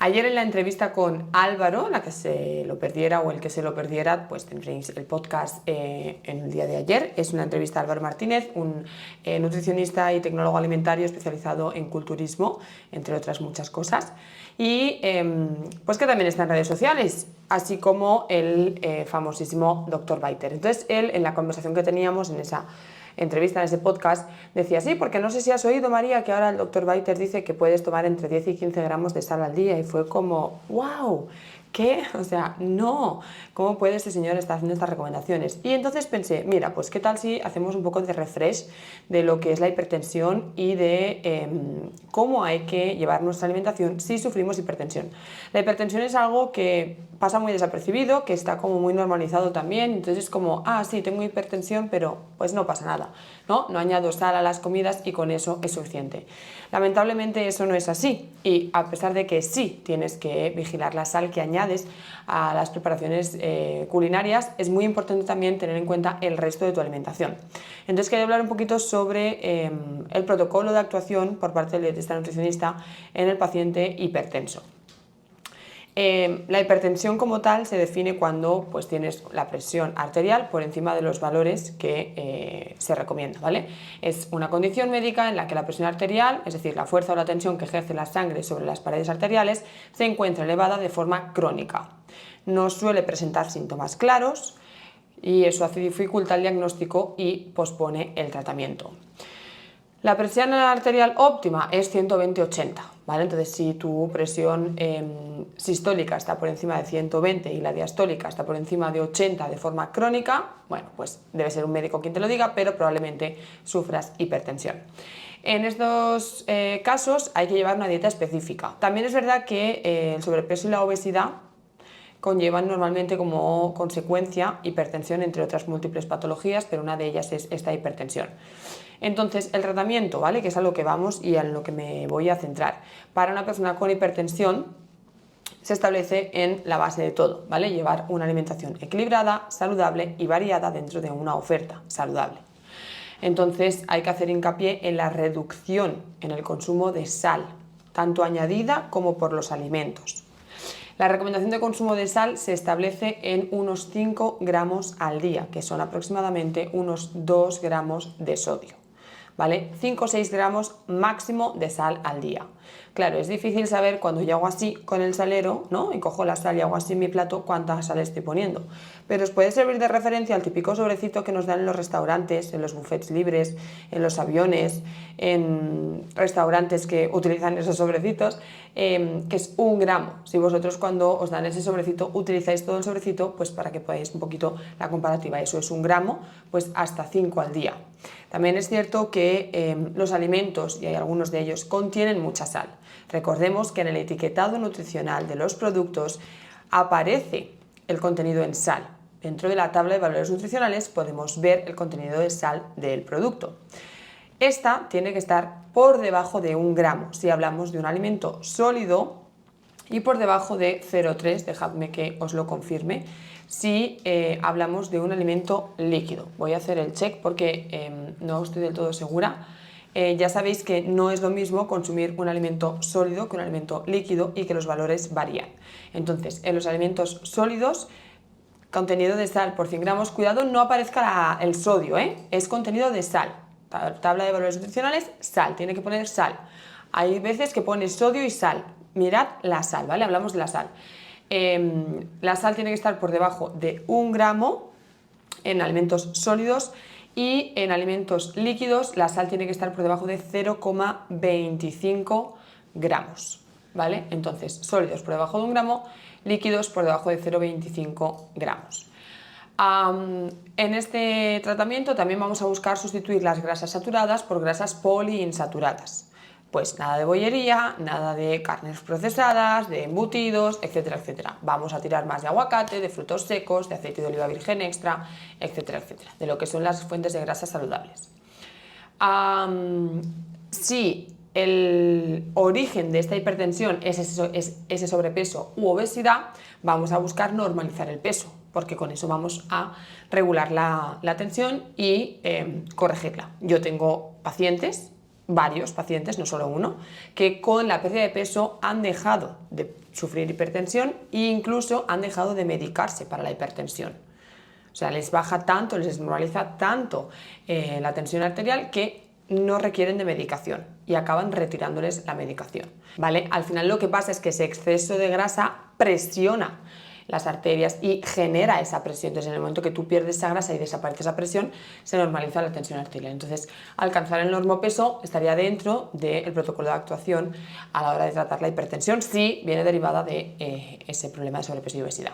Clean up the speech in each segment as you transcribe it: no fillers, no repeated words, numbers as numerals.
Ayer en la entrevista con Álvaro, la que se lo perdiera o el que se lo perdiera, pues tendréis el podcast en el día de ayer. Es una entrevista a Álvaro Martínez, un nutricionista y tecnólogo alimentario especializado en culturismo, entre otras muchas cosas. Y pues que también está en redes sociales, así como el famosísimo Dr. Biter. Entonces él, en la conversación que teníamos en esa entrevista, en ese podcast, decía, sí, porque no sé si has oído, María, que ahora el Dr. Biter dice que puedes tomar entre 10 y 15 gramos de sal al día, y fue como, wow, ¿qué? O sea, no, ¿cómo puede este señor estar haciendo estas recomendaciones? Y entonces pensé, mira, pues qué tal si hacemos un poco de refresh de lo que es la hipertensión y de cómo hay que llevar nuestra alimentación si sufrimos hipertensión. La hipertensión es algo que pasa muy desapercibido, que está como muy normalizado también, entonces es como, ah, sí, tengo hipertensión, pero pues no pasa nada, ¿no? No añado sal a las comidas y con eso es suficiente. Lamentablemente eso no es así, y a pesar de que sí tienes que vigilar la sal que añades a las preparaciones culinarias, es muy importante también tener en cuenta el resto de tu alimentación. Entonces quería hablar un poquito sobre el protocolo de actuación por parte del dietista nutricionista en el paciente hipertenso. La hipertensión como tal se define cuando pues, tienes la presión arterial por encima de los valores que se recomienda, ¿vale? Es una condición médica en la que la presión arterial, es decir, la fuerza o la tensión que ejerce la sangre sobre las paredes arteriales, se encuentra elevada de forma crónica. No suele presentar síntomas claros y eso hace dificultad el diagnóstico y pospone el tratamiento. La presión arterial óptima es 120/80, ¿vale? Entonces, si tu presión sistólica está por encima de 120 y la diastólica está por encima de 80 de forma crónica, bueno, pues debe ser un médico quien te lo diga, pero probablemente sufras hipertensión. En estos casos hay que llevar una dieta específica. También es verdad que el sobrepeso y la obesidad conllevan normalmente como consecuencia hipertensión, entre otras múltiples patologías, pero una de ellas es esta hipertensión. Entonces, el tratamiento, ¿vale? Que es a lo que vamos y a lo que me voy a centrar. Para una persona con hipertensión se establece en la base de todo, ¿vale? Llevar una alimentación equilibrada, saludable y variada dentro de una oferta saludable. Entonces, hay que hacer hincapié en la reducción en el consumo de sal, tanto añadida como por los alimentos. La recomendación de consumo de sal se establece en unos 5 gramos al día, que son aproximadamente unos 2 gramos de sodio, ¿vale? 5 o 6 gramos máximo de sal al día. Claro, es difícil saber cuando yo hago así con el salero, ¿no? Y cojo la sal y hago así en mi plato cuánta sal estoy poniendo. Pero os puede servir de referencia al típico sobrecito que nos dan en los restaurantes, en los buffets libres, en los aviones, en restaurantes que utilizan esos sobrecitos, que es 1 gramo. Si vosotros cuando os dan ese sobrecito utilizáis todo el sobrecito, pues para que podáis un poquito la comparativa, eso es 1 gramo, pues hasta 5 al día. También es cierto que los alimentos, y hay algunos de ellos, contienen mucha sal. Recordemos que en el etiquetado nutricional de los productos aparece el contenido en sal. Dentro de la tabla de valores nutricionales podemos ver el contenido de sal del producto. Esta tiene que estar por debajo de 1 gramo si hablamos de un alimento sólido y por debajo de 0,3, dejadme que os lo confirme, si hablamos de un alimento líquido. Voy a hacer el check porque no estoy del todo segura. Ya sabéis que no es lo mismo consumir un alimento sólido que un alimento líquido y que los valores varían. Entonces, en los alimentos sólidos, contenido de sal por 100 gramos, cuidado no aparezca el sodio, es contenido de sal. Tabla de valores nutricionales, sal, tiene que poner sal. Hay veces que pone sodio y sal. Mirad la sal, ¿vale? Hablamos de la sal. La sal tiene que estar por debajo de 1 gramo en alimentos sólidos y en alimentos líquidos la sal tiene que estar por debajo de 0,25 gramos, ¿vale? Entonces, sólidos por debajo de 1 gramo, líquidos por debajo de 0,25 gramos. En este tratamiento también vamos a buscar sustituir las grasas saturadas por grasas poliinsaturadas. Pues nada de bollería, nada de carnes procesadas, de embutidos, etcétera, etcétera. Vamos a tirar más de aguacate, de frutos secos, de aceite de oliva virgen extra, etcétera, etcétera, de lo que son las fuentes de grasas saludables. Si el origen de esta hipertensión es ese sobrepeso u obesidad, vamos a buscar normalizar el peso, porque con eso vamos a regular la tensión y corregirla. Yo tengo pacientes varios pacientes, no solo uno, que con la pérdida de peso han dejado de sufrir hipertensión e incluso han dejado de medicarse para la hipertensión. O sea, les baja tanto, les desnormaliza tanto la tensión arterial que no requieren de medicación y acaban retirándoles la medicación, ¿vale? Al final lo que pasa es que ese exceso de grasa presiona las arterias y genera esa presión. Entonces, en el momento que tú pierdes esa grasa y desaparece esa presión, se normaliza la tensión arterial. Entonces, alcanzar el normopeso estaría dentro del protocolo de actuación a la hora de tratar la hipertensión si viene derivada de ese problema de sobrepeso y obesidad.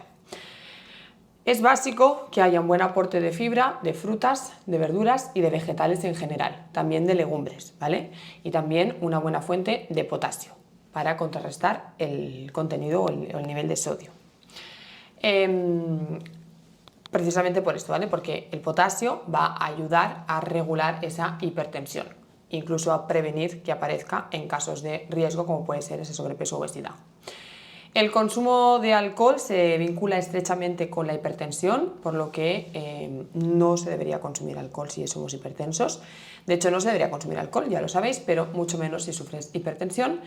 Es básico que haya un buen aporte de fibra, de frutas, de verduras y de vegetales en general, también de legumbres, ¿vale? Y también una buena fuente de potasio para contrarrestar el contenido o el nivel de sodio. Precisamente por esto, ¿vale? Porque el potasio va a ayudar a regular esa hipertensión, incluso a prevenir que aparezca en casos de riesgo como puede ser ese sobrepeso o obesidad. El consumo de alcohol se vincula estrechamente con la hipertensión, por lo que no se debería consumir alcohol si somos hipertensos. De hecho, no se debería consumir alcohol, ya lo sabéis, pero mucho menos si sufres hipertensión.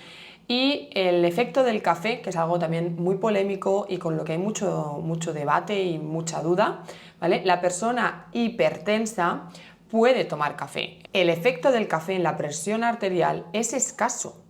Y el efecto del café, que es algo también muy polémico y con lo que hay mucho debate y mucha duda, ¿vale? La persona hipertensa puede tomar café. El efecto del café en la presión arterial es escaso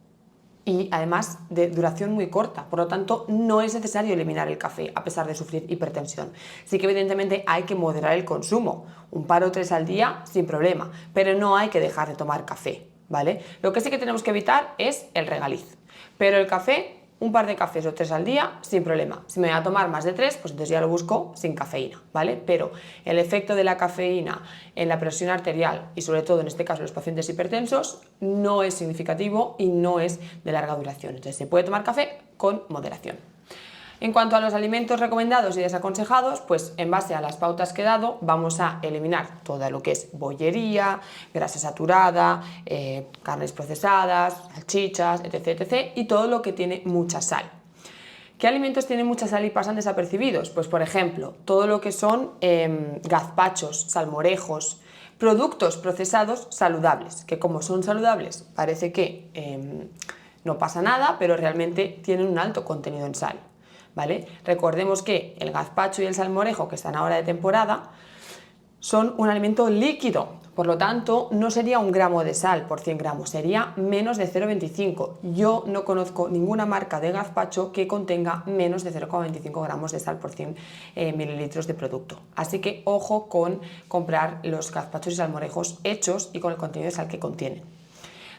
y además de duración muy corta, por lo tanto no es necesario eliminar el café a pesar de sufrir hipertensión. Sí que evidentemente hay que moderar el consumo, un par o tres al día sin problema, pero no hay que dejar de tomar café, ¿vale? Lo que sí que tenemos que evitar es el regaliz, pero el café, un par de cafés o 3 al día sin problema. Si me voy a tomar más de 3, pues entonces ya lo busco sin cafeína, ¿vale? Pero el efecto de la cafeína en la presión arterial y sobre todo en este caso los pacientes hipertensos no es significativo y no es de larga duración. Entonces se puede tomar café con moderación. En cuanto a los alimentos recomendados y desaconsejados, pues en base a las pautas que he dado vamos a eliminar todo lo que es bollería, grasa saturada, carnes procesadas, salchichas, etc, etc, y todo lo que tiene mucha sal. ¿Qué alimentos tienen mucha sal y pasan desapercibidos? Pues por ejemplo, todo lo que son gazpachos, salmorejos, productos procesados saludables, que como son saludables parece que no pasa nada, pero realmente tienen un alto contenido en sal, ¿vale? Recordemos que el gazpacho y el salmorejo, que están ahora de temporada, son un alimento líquido, por lo tanto no sería 1 gramo de sal por 100 gramos, sería menos de 0,25. Yo no conozco ninguna marca de gazpacho que contenga menos de 0,25 gramos de sal por 100 mililitros de producto. Así que ojo con comprar los gazpachos y salmorejos hechos y con el contenido de sal que contienen.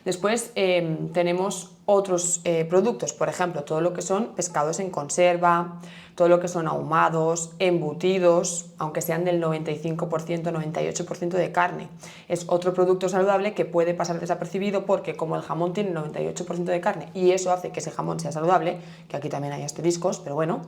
Después tenemos otros productos, por ejemplo, todo lo que son pescados en conserva, todo lo que son ahumados, embutidos, aunque sean del 95%, 98% de carne. Es otro producto saludable que puede pasar desapercibido porque como el jamón tiene 98% de carne y eso hace que ese jamón sea saludable, que aquí también hay asteriscos, pero bueno,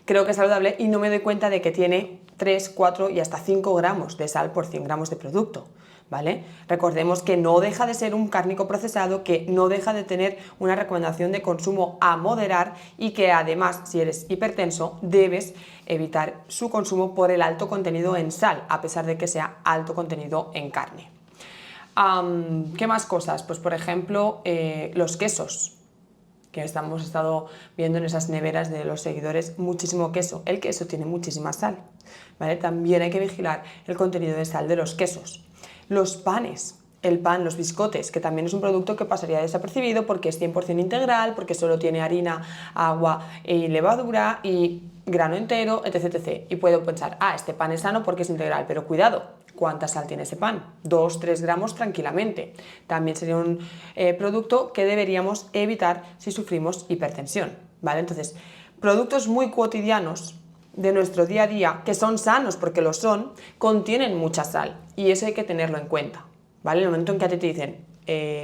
creo que es saludable y no me doy cuenta de que tiene 3, 4 y hasta 5 gramos de sal por 100 gramos de producto, ¿vale? Recordemos que no deja de ser un cárnico procesado, que no deja de tener una recomendación de consumo a moderar y que además, si eres hipertenso, debes evitar su consumo por el alto contenido en sal, a pesar de que sea alto contenido en carne. ¿Qué más cosas? Pues por ejemplo, los quesos, que hemos estado viendo en esas neveras de los seguidores, muchísimo queso. El queso tiene muchísima sal, ¿vale? También hay que vigilar el contenido de sal de los quesos. Los panes, el pan, los biscotes, que también es un producto que pasaría desapercibido porque es 100% integral, porque solo tiene harina, agua y levadura y grano entero, etc, etc. Y puedo pensar, este pan es sano porque es integral, pero cuidado, ¿cuánta sal tiene ese pan? 2-3 gramos tranquilamente. También sería un producto que deberíamos evitar si sufrimos hipertensión, ¿vale? Entonces, productos muy cotidianos de nuestro día a día, que son sanos porque lo son, contienen mucha sal y eso hay que tenerlo en cuenta, ¿vale? En el momento en que a ti te dicen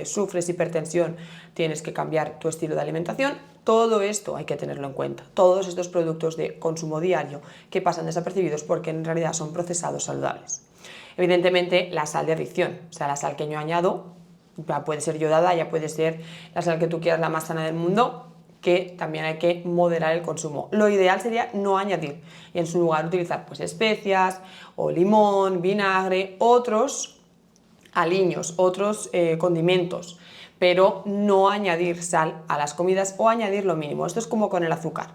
sufres hipertensión, tienes que cambiar tu estilo de alimentación, todo esto hay que tenerlo en cuenta. Todos estos productos de consumo diario que pasan desapercibidos porque en realidad son procesados saludables. Evidentemente la sal de adicción, o sea, la sal que yo añado, ya puede ser yodada, ya puede ser la sal que tú quieras, la más sana del mundo, que también hay que moderar el consumo. Lo ideal sería no añadir y en su lugar utilizar pues especias o limón, vinagre, otros aliños, otros condimentos, pero no añadir sal a las comidas o añadir lo mínimo. Esto es como con el azúcar.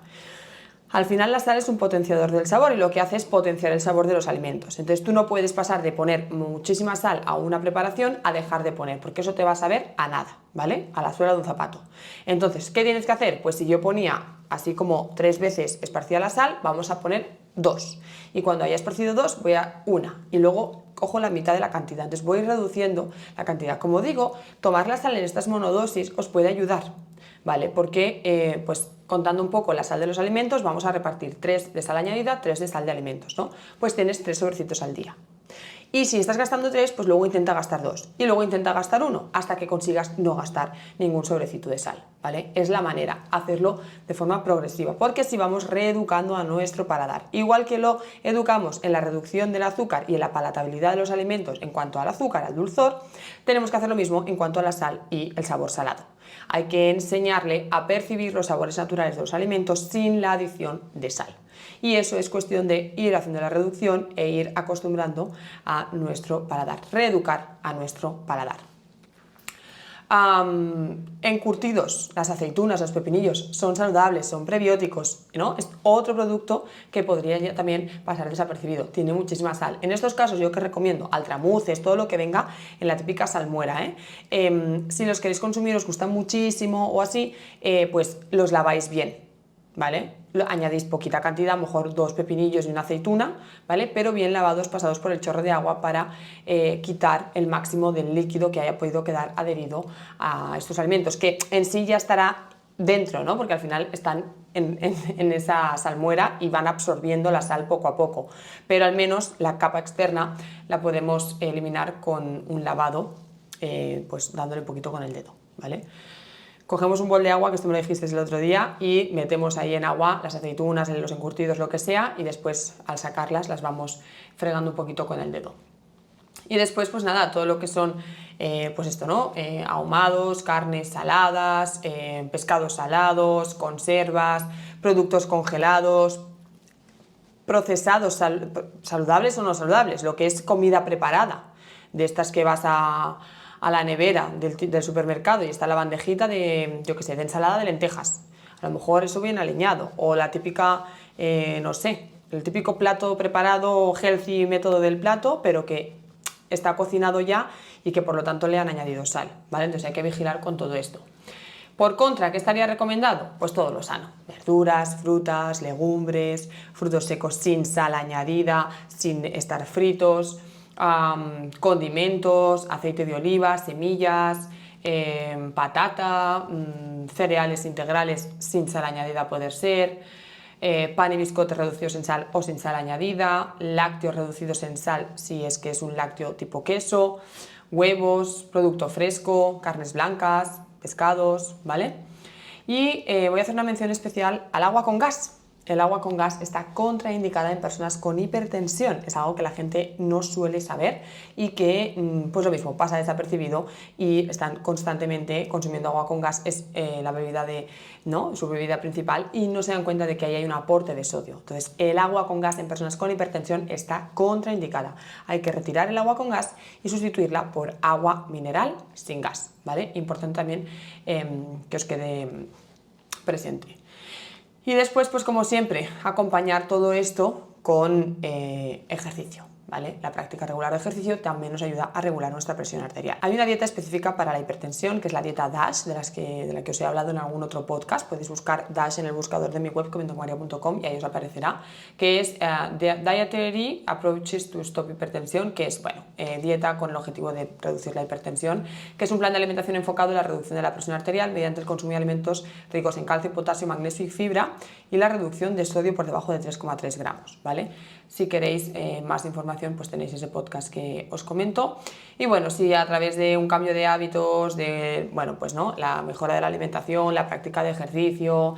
Al final la sal es un potenciador del sabor y lo que hace es potenciar el sabor de los alimentos. Entonces tú no puedes pasar de poner muchísima sal a una preparación a dejar de poner, porque eso te va a saber a nada, ¿vale? A la suela de un zapato. Entonces, ¿qué tienes que hacer? Pues si yo ponía así como 3 veces esparcida la sal, vamos a poner 2. Y cuando haya esparcido 2, voy a 1. Y luego cojo la mitad de la cantidad. Entonces voy reduciendo la cantidad. Como digo, tomar la sal en estas monodosis os puede ayudar, ¿vale? Porque, pues contando un poco la sal de los alimentos, vamos a repartir 3 de sal añadida, 3 de sal de alimentos, ¿no? Pues tienes 3 sobrecitos al día. Y si estás gastando 3, pues luego intenta gastar 2 y luego intenta gastar 1 hasta que consigas no gastar ningún sobrecito de sal, ¿vale? Es la manera, hacerlo de forma progresiva, porque así vamos reeducando a nuestro paladar. Igual que lo educamos en la reducción del azúcar y en la palatabilidad de los alimentos en cuanto al azúcar, al dulzor, tenemos que hacer lo mismo en cuanto a la sal y el sabor salado. Hay que enseñarle a percibir los sabores naturales de los alimentos sin la adición de sal. Y eso es cuestión de ir haciendo la reducción e ir acostumbrando a nuestro paladar, reeducar a nuestro paladar. Encurtidos, las aceitunas, los pepinillos son saludables, son prebióticos, ¿no? Es otro producto que podría ya también pasar desapercibido, tiene muchísima sal. En estos casos yo que recomiendo altramuces, todo lo que venga en la típica salmuera, si los queréis consumir, os gustan muchísimo o así, pues los laváis bien, ¿vale? Añadís poquita cantidad, a lo mejor 2 pepinillos y una aceituna, ¿vale? Pero bien lavados, pasados por el chorro de agua para quitar el máximo del líquido que haya podido quedar adherido a estos alimentos, que en sí ya estará dentro, ¿no? Porque al final están en esa salmuera y van absorbiendo la sal poco a poco, pero al menos la capa externa la podemos eliminar con un lavado, pues dándole un poquito con el dedo, ¿vale? Cogemos un bol de agua, que esto me lo dijiste el otro día, y metemos ahí en agua las aceitunas, los encurtidos, lo que sea, y después al sacarlas las vamos fregando un poquito con el dedo. Y después, pues nada, todo lo que son, pues esto, ¿no? Ahumados, carnes saladas, pescados salados, conservas, productos congelados, procesados, saludables o no saludables, lo que es comida preparada, de estas que vas a la nevera del supermercado y está la bandejita de, yo qué sé, de ensalada de lentejas. A lo mejor eso viene aliñado. O la típica, no sé, el típico plato preparado, healthy método del plato, pero que está cocinado ya y que por lo tanto le han añadido sal, ¿vale? Entonces hay que vigilar con todo esto. Por contra, ¿qué estaría recomendado? Pues todo lo sano. Verduras, frutas, legumbres, frutos secos sin sal añadida, sin estar fritos, condimentos, aceite de oliva, semillas, patata, cereales integrales sin sal añadida a poder ser, pan y biscotes reducidos en sal o sin sal añadida, lácteos reducidos en sal si es que es un lácteo tipo queso, huevos, producto fresco, carnes blancas, pescados, ¿vale? Y voy a hacer una mención especial al agua con gas. El agua con gas está contraindicada en personas con hipertensión, es algo que la gente no suele saber y que, pues lo mismo, pasa desapercibido y están constantemente consumiendo agua con gas, es la bebida ¿no? Su bebida principal y no se dan cuenta de que ahí hay un aporte de sodio. Entonces, el agua con gas en personas con hipertensión está contraindicada. Hay que retirar el agua con gas y sustituirla por agua mineral sin gas, ¿vale? Importante también que os quede presente. Y después, pues como siempre, acompañar todo esto con ejercicio, ¿vale? La práctica regular de ejercicio también nos ayuda a regular nuestra presión arterial. Hay una dieta específica para la hipertensión, que es la dieta DASH, de la que os he hablado en algún otro podcast. Podéis buscar DASH en el buscador de mi web, comentocommaria.com, y ahí os aparecerá, que es Dietary Approaches to Stop Hypertension, que es, bueno, dieta con el objetivo de reducir la hipertensión, que es un plan de alimentación enfocado en la reducción de la presión arterial mediante el consumo de alimentos ricos en calcio, potasio, magnesio y fibra, y la reducción de sodio por debajo de 3,3 gramos, ¿vale? Si queréis más información, pues tenéis ese podcast que os comento. Y bueno, si a través de un cambio de hábitos, de, bueno, pues no, la mejora de la alimentación, la práctica de ejercicio,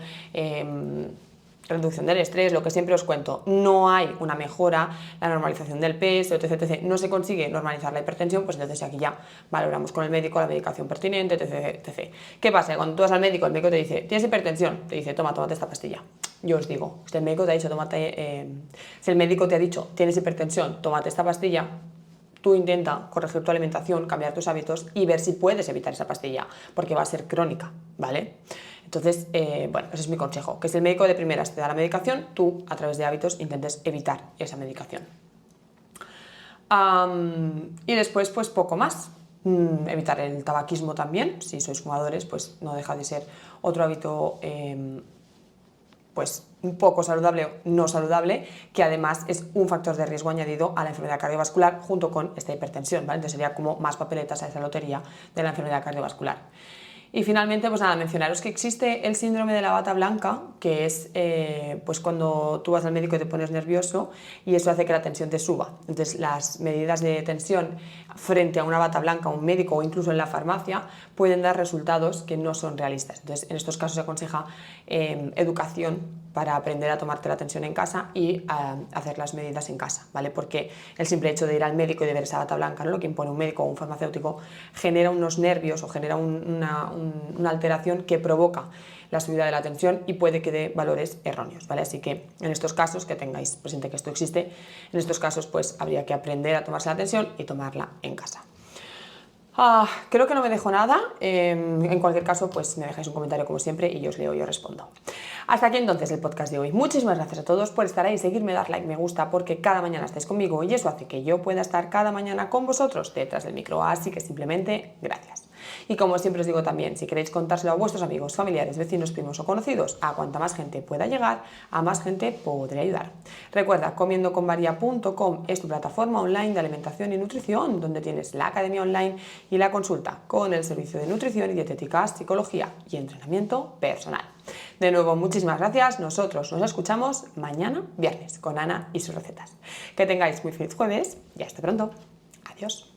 reducción del estrés, lo que siempre os cuento, no hay una mejora, la normalización del peso, etc. No se consigue normalizar la hipertensión, pues entonces aquí ya valoramos con el médico la medicación pertinente, etc. ¿Qué pasa? Cuando tú vas al médico, el médico te dice, ¿tienes hipertensión? Te dice, tómate esta pastilla. Yo os digo, si el médico te ha dicho, si el médico te ha dicho, tienes hipertensión, tómate esta pastilla, tú intenta corregir tu alimentación, cambiar tus hábitos y ver si puedes evitar esa pastilla, porque va a ser crónica, ¿vale? Entonces, bueno, ese es mi consejo, que si el médico de primeras te da la medicación, tú a través de hábitos intentes evitar esa medicación. Y después, pues poco más. Evitar el tabaquismo también, si sois fumadores, pues no deja de ser otro hábito pues un poco saludable o no saludable, que además es un factor de riesgo añadido a la enfermedad cardiovascular junto con esta hipertensión, ¿vale? Entonces sería como más papeletas a esa lotería de la enfermedad cardiovascular. Y finalmente, pues nada, mencionaros que existe el síndrome de la bata blanca, que es pues cuando tú vas al médico y te pones nervioso y eso hace que la tensión te suba. Entonces las medidas de tensión frente a una bata blanca, un médico o incluso en la farmacia pueden dar resultados que no son realistas. Entonces en estos casos se aconseja educación para aprender a tomarte la tensión en casa y hacer las medidas en casa, ¿vale? Porque el simple hecho de ir al médico y de ver esa bata blanca, ¿no? Lo que impone un médico o un farmacéutico, genera unos nervios o genera una alteración que provoca la subida de la tensión y puede que dé valores erróneos, ¿vale? Así que en estos casos, que tengáis presente que esto existe, en estos casos pues habría que aprender a tomarse la tensión y tomarla en casa. Creo que no me dejo nada, en cualquier caso pues me dejáis un comentario como siempre y yo os leo y os respondo. Hasta aquí entonces el podcast de hoy. Muchísimas gracias a todos por estar ahí, seguirme, dar like, me gusta, porque cada mañana estáis conmigo y eso hace que yo pueda estar cada mañana con vosotros detrás del micro, así que simplemente gracias. Y como siempre os digo también, si queréis contárselo a vuestros amigos, familiares, vecinos, primos o conocidos, a cuanta más gente pueda llegar, a más gente podré ayudar. Recuerda, comiendoconmaria.com es tu plataforma online de alimentación y nutrición, donde tienes la academia online y la consulta con el servicio de nutrición y dietética, psicología y entrenamiento personal. De nuevo, muchísimas gracias. Nosotros nos escuchamos mañana viernes con Ana y sus recetas. Que tengáis muy feliz jueves y hasta pronto. Adiós.